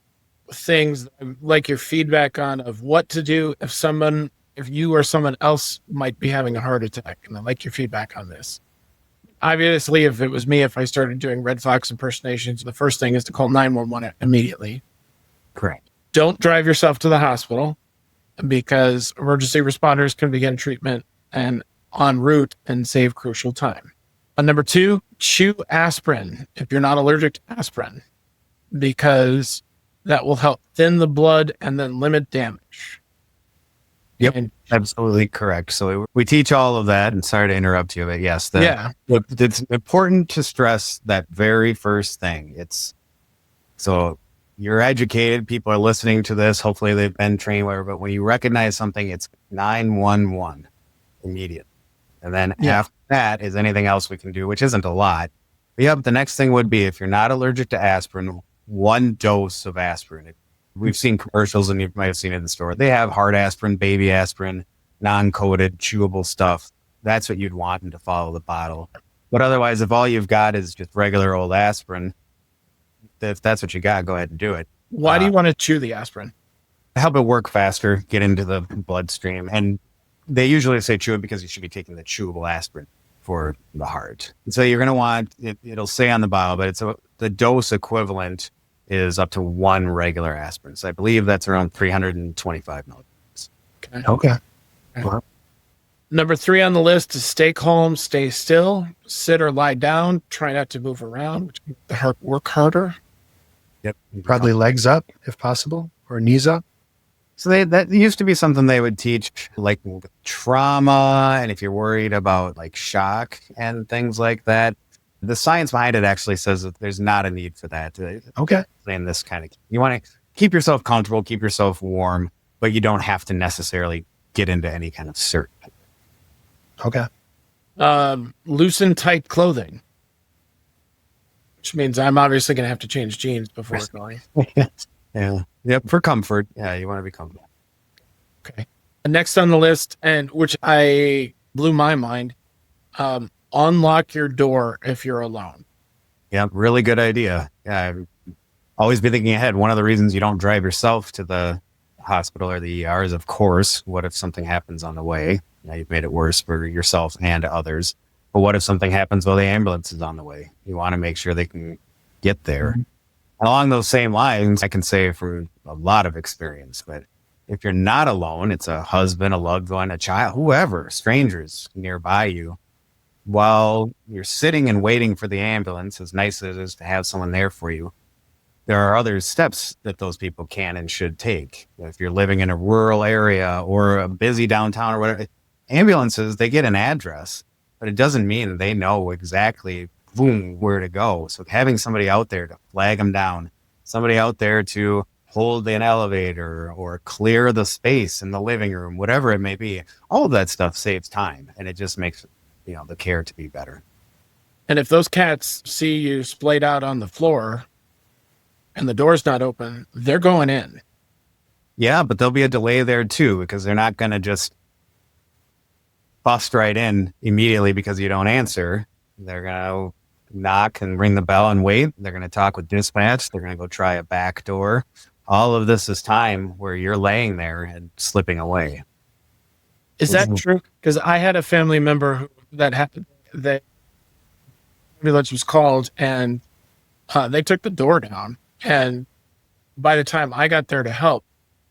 things I'd like your feedback on of what to do if you or someone else might be having a heart attack. And I'd like your feedback on this. obviously, if it was me, if I started doing Red Fox impersonations, the first thing is to call 911 immediately. Correct. Don't drive yourself to the hospital because emergency responders can begin treatment and en route and save crucial time. Number 2, chew aspirin if you're not allergic to aspirin, because that will help thin the blood and then limit damage. Yep, and absolutely correct. So we teach all of that, and sorry to interrupt you, but yes, it's important to stress that very first thing. So you're educated, people are listening to this, hopefully they've been trained, whatever, but when you recognize something, it's 911 immediately. And then after that is anything else we can do, which isn't a lot. But the next thing would be, if you're not allergic to aspirin, 1 dose of aspirin. We've seen commercials, and you might have seen it in the store. They have hard aspirin, baby aspirin, non-coated, chewable stuff. That's what you'd want, and to follow the bottle. But otherwise, if all you've got is just regular old aspirin, if that's what you got, go ahead and do it. Why do you want to chew the aspirin? Help it work faster, get into the bloodstream. And they usually say chew it because you should be taking the chewable aspirin for the heart. And so you're going to want, it'll say on the bottle, but the dose equivalent is up to 1 regular aspirin. So I believe that's around 325 milligrams. Okay. Wow. Number 3 on the list is stay calm, stay still, sit or lie down, try not to move around, which makes the heart work harder. Yep. Probably legs up if possible, or knees up. So that used to be something they would teach, like with trauma, and if you're worried about like shock and things like that. The science behind it actually says that there's not a need for that. Okay. In this kind of, you want to keep yourself comfortable, keep yourself warm, but you don't have to necessarily get into any kind of cert. Okay. Loosen tight clothing, which means I'm obviously going to have to change jeans before going. Yeah. Yep. For comfort. Yeah. You want to be comfortable. Okay. Next on the list, and which I blew my mind, unlock your door if you're alone. Yeah. Really good idea. Yeah. Always be thinking ahead. One of the reasons you don't drive yourself to the hospital or the ER is, of course, what if something happens on the way? Now you've made it worse for yourself and others. But what if something happens while the ambulance is on the way? You want to make sure they can get there. Mm-hmm. Along those same lines, I can say from a lot of experience, but if you're not alone, it's a husband, a loved one, a child, whoever, strangers nearby you, while you're sitting and waiting for the ambulance, as nice as it is to have someone there for you, there are other steps that those people can and should take. If you're living in a rural area or a busy downtown or whatever, ambulances, they get an address, but it doesn't mean they know exactly where to go. So having somebody out there to flag them down, somebody out there to hold an elevator or clear the space in the living room, whatever it may be, all of that stuff saves time, and it just makes the care to be better. And if those cats see you splayed out on the floor and the door's not open, they're going in. Yeah, but there'll be a delay there too, because they're not going to just bust right in immediately because you don't answer. They're going to knock and ring the bell and wait. They're going to talk with dispatch. They're going to go try a back door. All of this is time where you're laying there and slipping away. Is that true? Because I had a family member that happened. The ambulance was called and they took the door down. And by the time I got there to help,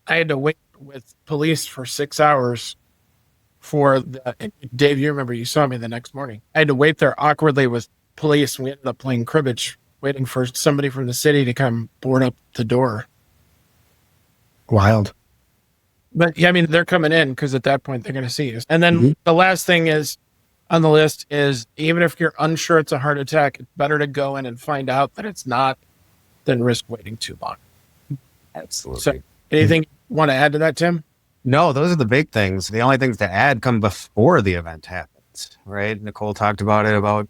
I had to wait with police for 6 hours for Dave, you remember you saw me the next morning. I had to wait there awkwardly with police. We ended up playing cribbage, waiting for somebody from the city to come board up the door. Wild. But yeah, I mean, they're coming in because at that point they're going to see you. And then the last thing is on the list is, even if you're unsure it's a heart attack, it's better to go in and find out that it's not than risk waiting too long. Absolutely. So anything you want to add to that, Tim? No, those are the big things. The only things to add come before the event happens, right? Nicole talked about it, about,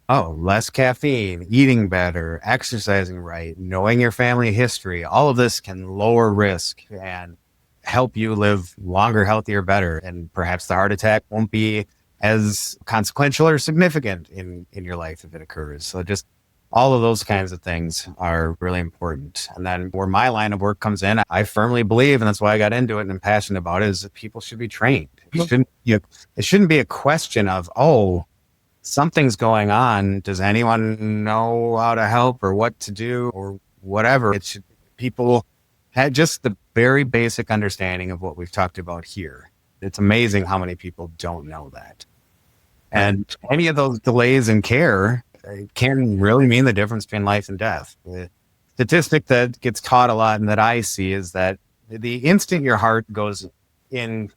less caffeine, eating better, exercising right, knowing your family history. All of this can lower risk and help you live longer, healthier, better. And perhaps the heart attack won't be as consequential or significant in your life if it occurs. So just all of those kinds of things are really important. And then where my line of work comes in, I firmly believe, and that's why I got into it and I'm passionate about it, is that people should be trained. It shouldn't be a question of, something's going on. Does anyone know how to help or what to do or whatever? People had just the very basic understanding of what we've talked about here. It's amazing how many people don't know that. And any of those delays in care can really mean the difference between life and death. The statistic that gets taught a lot and that I see is that the instant your heart goes in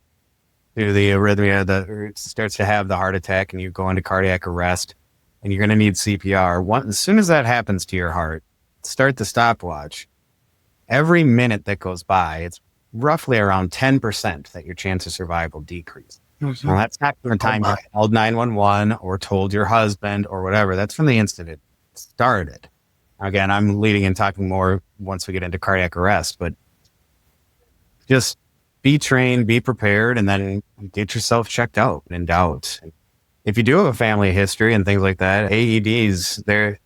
to the arrhythmia, or it starts to have the heart attack and you go into cardiac arrest and you're going to need CPR. As soon as that happens to your heart, start the stopwatch. Every minute that goes by, it's roughly around 10% that your chance of survival decrease. Mm-hmm. Well, that's not from the time you called 911 or told your husband or whatever. That's from the instant it started. Again, I'm leading and talking more once we get into cardiac arrest, but just be trained, be prepared, and then get yourself checked out in doubt. If you do have a family history and things like that, AEDs,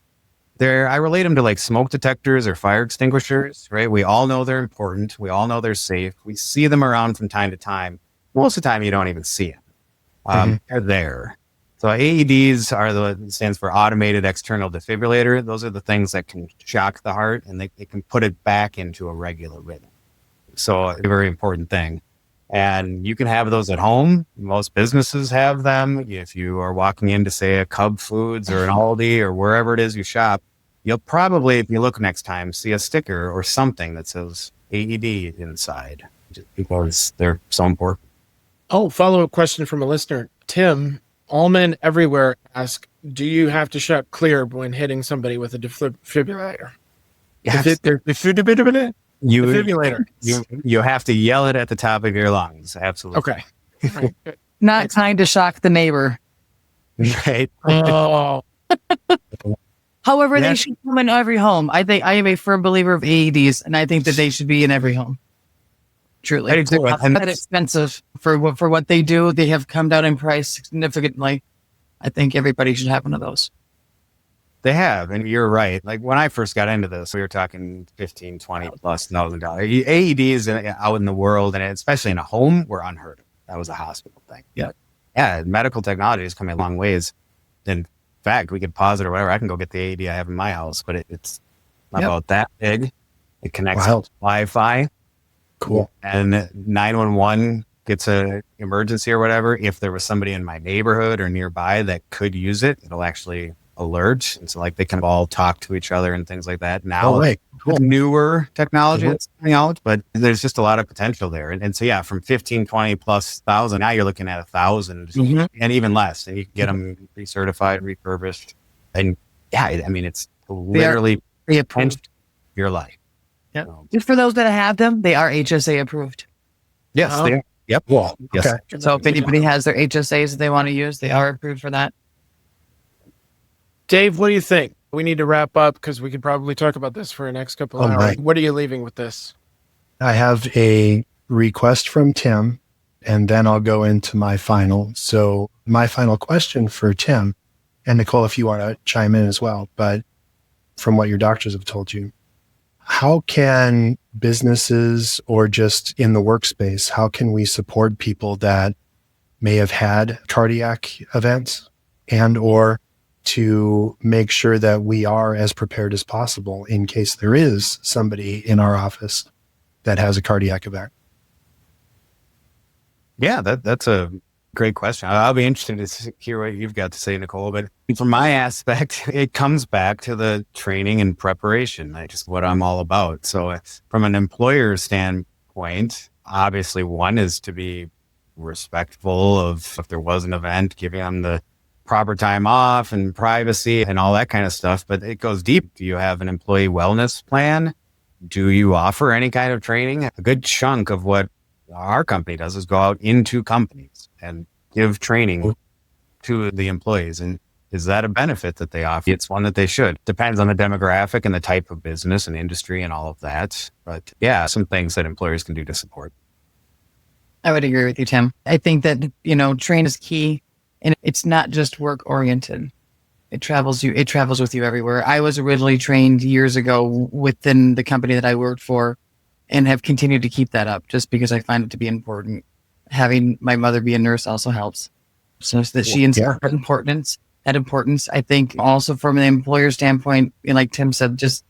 I relate them to like smoke detectors or fire extinguishers, right? We all know they're important. We all know they're safe. We see them around from time to time. Most of the time, you don't even see them. They're there. So AEDs stands for automated external defibrillator. Those are the things that can shock the heart and they can put it back into a regular rhythm. So a very important thing. And you can have those at home. Most businesses have them. If you are walking into, say, a Cub Foods or an Aldi or wherever it is you shop, you'll probably, if you look next time, see a sticker or something that says AED inside, just because they're so important. Oh, follow-up question from a listener. Tim, all men everywhere ask, do you have to shout clear when hitting somebody with a defibrillator? Yes. Defibrillator? You have to yell it at the top of your lungs. Absolutely. Okay. Not trying to shock the neighbor. Right. Oh. However, they should come in every home. I am a firm believer of AEDs, and I think that they should be in every home. Truly. It's not expensive for what they do. They have come down in price significantly. I think everybody should have one of those. They have, and you're right. Like when I first got into this, we were talking $15,000, $20,000+ AEDs out in the world, and especially in a home, were unheard of. That was a hospital thing. Yeah. Medical technology has come a long ways. In fact, we could pause it or whatever. I can go get the AED I have in my house, but it's about that big. It connects to Wi-Fi. Cool. And 911 gets an emergency or whatever. If there was somebody in my neighborhood or nearby that could use it, it'll actually alert. And so like they can all talk to each other and things like that. Now, cool. Newer technology that's coming out, but there's just a lot of potential there. And so, yeah, from 15, 20,000+, now you're looking at 1,000 and even less. And you can get them recertified, refurbished. And yeah, I mean, it's literally changed your life. Yeah. Just for those that have them, they are HSA approved. Yes, they are. Yep. Well, yes. Okay. So if anybody has their HSAs that they want to use, they are approved for that. Dave, what do you think? We need to wrap up because we could probably talk about this for the next couple of hours. Right. What are you leaving with this? I have a request from Tim, and then I'll go into my final. So my final question for Tim, and Nicole, if you want to chime in as well, but from what your doctors have told you, how can businesses or just in the workspace, how can we support people that may have had cardiac events and or to make sure that we are as prepared as possible in case there is somebody in our office that has a cardiac event? Yeah, that's a great question. I'll be interested to hear what you've got to say, Nicole. But from my aspect, it comes back to the training and preparation. That's just what I'm all about. So from an employer standpoint, obviously one is to be respectful of if there was an event, giving them the proper time off and privacy and all that kind of stuff. But it goes deep. Do you have an employee wellness plan? Do you offer any kind of training? A good chunk of what our company does is go out into companies and give training to the employees. And is that a benefit that they offer? It's one that they should. Depends on the demographic and the type of business and industry and all of that. But yeah, some things that employers can do to support. I would agree with you, Tim. I think that, train is key, and it's not just work oriented. It travels with you everywhere. I was originally trained years ago within the company that I worked for and have continued to keep that up just because I find it to be important. Having my mother be a nurse also helps. So that she instilled importance that importance. I think also from the employer standpoint, like Tim said, just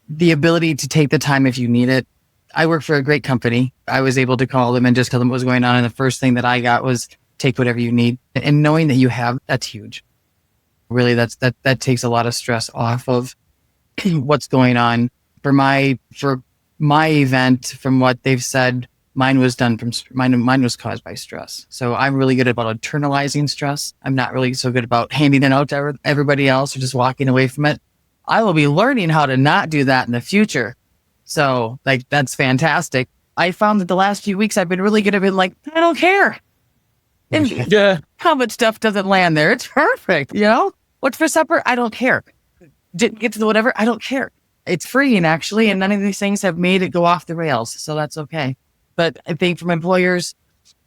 the ability to take the time if you need it. I work for a great company. I was able to call them and just tell them what was going on. And the first thing that I got was take whatever you need. And knowing that you have, that's huge. Really, that takes a lot of stress off of what's going on. For my event, from what they've said, mine was caused by stress. So I'm really good about internalizing stress. I'm not really so good about handing it out to everybody else or just walking away from it. I will be learning how to not do that in the future. So that's fantastic. I found that the last few weeks I've been really good at being like, I don't care. And how much stuff doesn't land there. It's perfect. What's for supper? I don't care. Didn't get to the whatever. I don't care. It's freeing actually. And none of these things have made it go off the rails. So that's okay. But I think from employers,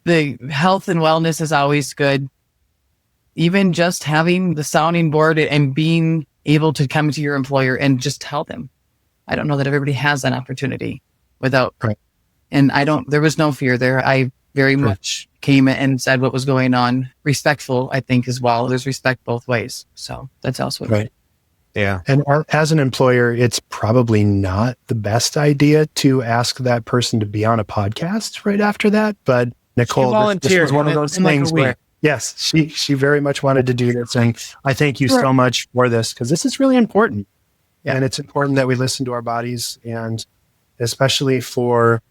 the health and wellness is always good. Even just having the sounding board and being able to come to your employer and just tell them. I don't know that everybody has that opportunity without, right. And there was no fear there. I very much came and said what was going on. Respectful, I think, as well. There's respect both ways. So that's also right. Yeah. And as an employer, it's probably not the best idea to ask that person to be on a podcast right after that. But Nicole, this was one of those things where, yes, she very much wanted to do that, saying, I thank you so much for this, because this is really important. Yeah. And it's important that we listen to our bodies, and especially for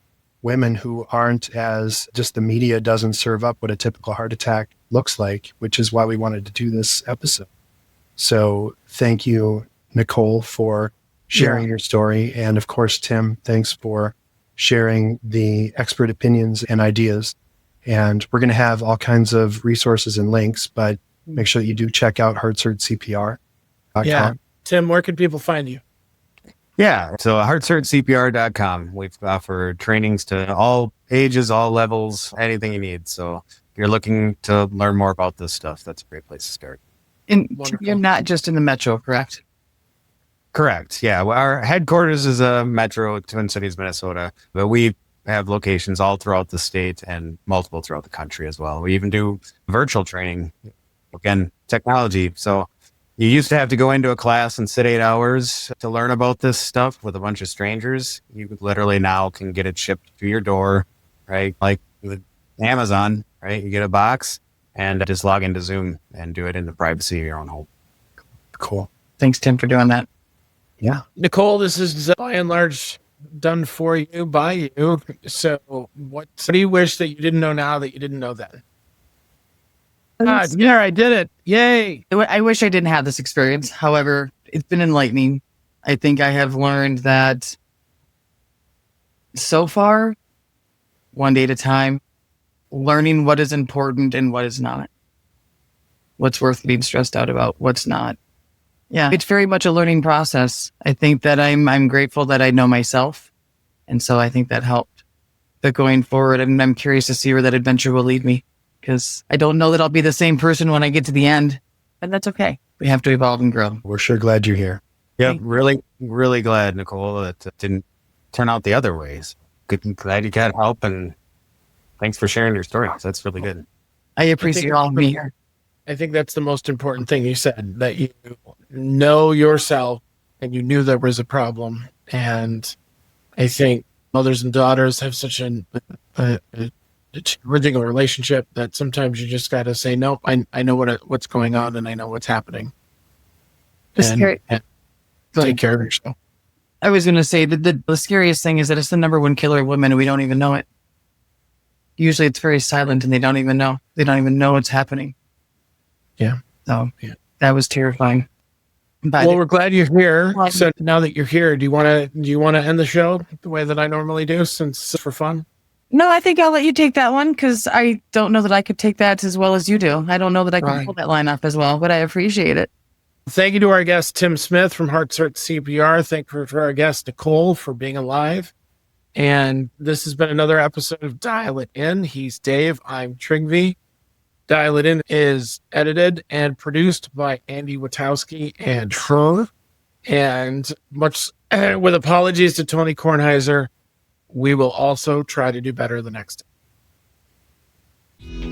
women who aren't as just the media doesn't serve up what a typical heart attack looks like, which is why we wanted to do this episode. So thank you, Nicole, for sharing your story. And of course, Tim, thanks for sharing the expert opinions and ideas. And we're going to have all kinds of resources and links, but make sure that you do check out HeartCert CPR. Yeah. Tim, where can people find you? Yeah. So HeartCertCPR.com. We've offered trainings to all ages, all levels, anything you need. So if you're looking to learn more about this stuff, that's a great place to start. And you're not just in the metro, correct? Correct. Yeah. Well, our headquarters is Metro, Twin Cities, Minnesota, but we have locations all throughout the state and multiple throughout the country as well. We even do virtual training. Again, technology. So you used to have to go into a class and sit 8 hours to learn about this stuff with a bunch of strangers. You literally now can get it shipped to your door, right? Like with Amazon, right? You get a box and just log into Zoom and do it in the privacy of your own home. Cool. Thanks, Tim, for doing that. Yeah. Nicole, this is by and large done for you, by you. So what do you wish that you didn't know now that you didn't know then? Yeah, I did it. Yay. I wish I didn't have this experience. However, it's been enlightening. I think I have learned that so far, one day at a time, learning what is important and what is not. What's worth being stressed out about, what's not. Yeah, it's very much a learning process. I think that I'm grateful that I know myself. And so I think that helped. But going forward, I'm curious to see where that adventure will lead me, because I don't know that I'll be the same person when I get to the end, and that's okay. We have to evolve and grow. We're sure glad you're here. Yeah, really, really glad, Nicole, that it didn't turn out the other ways. Glad you got help, and thanks for sharing your story. That's really good. I appreciate all of me here. I think that's the most important thing you said, that you know yourself and you knew there was a problem. And I think mothers and daughters have such a challenging relationship that sometimes you just got to say, nope, I know what's going on and I know what's happening. And take care of yourself. I was going to say that the scariest thing is that it's the number one killer of women and we don't even know it. Usually it's very silent and they don't even know. They don't even know what's happening. Yeah. So that was terrifying. But well, we're glad you're here. So now that you're here, do you want to end the show the way that I normally do, since it's for fun? No, I think I'll let you take that one, because I don't know that I could take that as well as you do. I don't know that I can pull that line off as well, but I appreciate it. Thank you to our guest, Tim Smith from HeartCert CPR. Thank you for our guest, Nicole, for being alive. And this has been another episode of Dial It In. He's Dave. I'm Trygve. Dial It In is edited and produced by Andy Witowski and her. And much with apologies to Tony Kornheiser, we will also try to do better the next time.